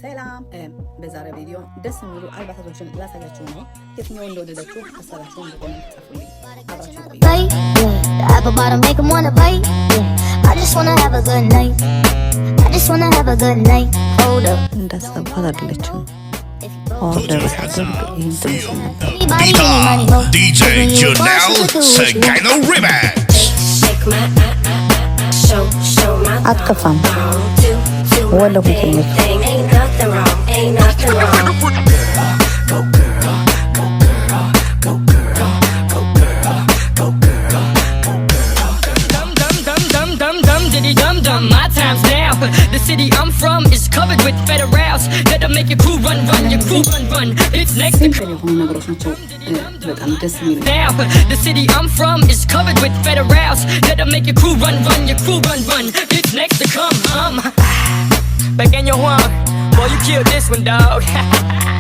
ሰላም በዛሬ ቪዲዮ ደስ የሚሉ አልባሳቶችን ላሳያችሁ ነው። የትኛው እንደወደዳችሁ ሐሳባችሁን በኮሜንት ጻፉልኝ። አብራችሁ ቆዩ። apple bottom make them wanna bite. I just wanna have a good night. I just wanna have a good night. Hold up. እንዳሰብኳት አይደለችም። DJ Janelle Sagano Remix. አትከፋም ወለ ሁሉ My time's now. The city I'm from is covered with federals that'll make your crew run, your crew run. It's next to now. The city I'm from is covered with federals that'll make your crew run, your crew run. It's next to come. Back in your one, boy, you killed this one, dog.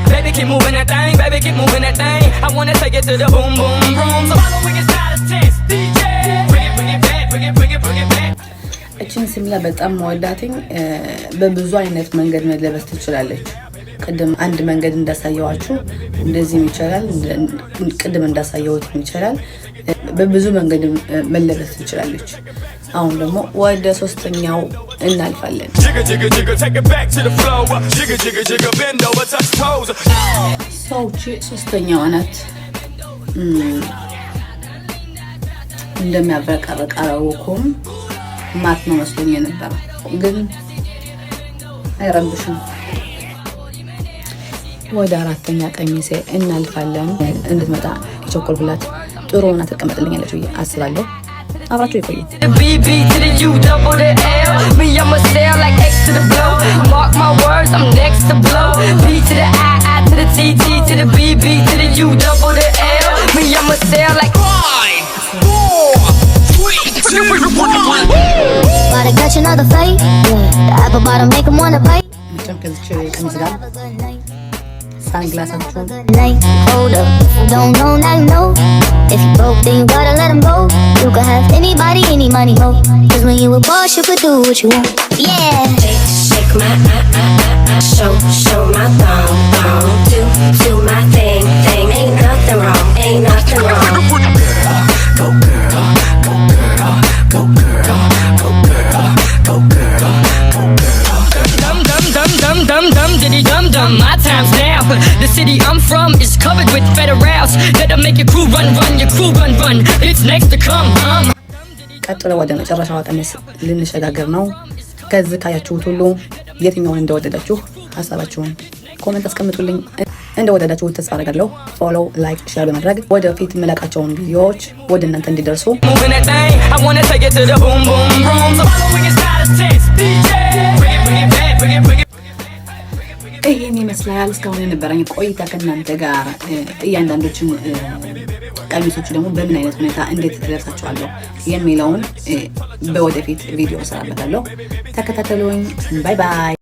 Baby, keep moving that thing, baby, keep moving that thing. I wanna take it to the boom, boom, boom. So following is not a test, DJ. Bring it back, bring it back. እቺን ሲምላ በጣም ወዳትኝ በብዙ አይነት መንገድ መለበስ ትችላለች። ቅድም አንድ መንገድ እንዳሳየዋችሁ እንደዚህም ይችላል፣ ቅድም እንዳሳየሁት ይችላል። በብዙ መንገድ መለበስ ትችላለች። አሁን ደግሞ ወደ ሶስተኛው እናልፋለን። ሶስተኛው ናት። እንደሚያብረቀርቅ አላወኩም። ማት ነው መስሎኝ ነበር፣ ግን አይረብሽም። ወደ አራተኛ ቀሚሴ እናልፋለን። እንድትመጣ የቸኮልኩላት ጥሩ ሆና ትቀመጥልኛለች ብዬ አስባለሁ። አብራችሁ ይቆዩ። But I got you another fight. The apple bottom make them wanna bite. Sunglasses. Hold up, don't know now you know. If you broke, then you gotta let 'em go. You could have anybody, any money, ho. 'Cause when you a boss, you could do what you want. Yeah. Shake my show my thong, do my thing. Ain't nothing wrong, ain't nothing wrong. Go girl, go girl, go girl, go girl, go girl, go girl. Dum diddy dum. My time's now. The city I'm from is covered with federals that'll make your crew run, your crew run. It's next to come. ቀጥሎ ወደ መጨረሻው ቀሚስ ልንሸጋገር ነው። ከዚህ ካያችሁት ሁሉ የትኛውን እንደወደዳችሁ ሐሳባችሁን ኮሜንት አስቀምጡልኝ። እንደወደዳችሁ ተስፋ አደርጋለሁ። ፎሎ፣ ላይክ፣ ሼር በማድረግ ወደፊት መለቃቸውን ቪዲዮዎች ወደ እናንተ እንዲደርሱ ይሄን ይመስላል እስካሁን የነበረኝ ቆይታ ከእናንተ ጋር። እያንዳንዶችን ቀሚሶቹ ደግሞ በምን አይነት ሁኔታ እንዴት ተለብሳቸዋለሁ የሚለውን በወደፊት ቪዲዮ እሰራበታለሁ። ተከታተሉኝ። ባይ ባይ።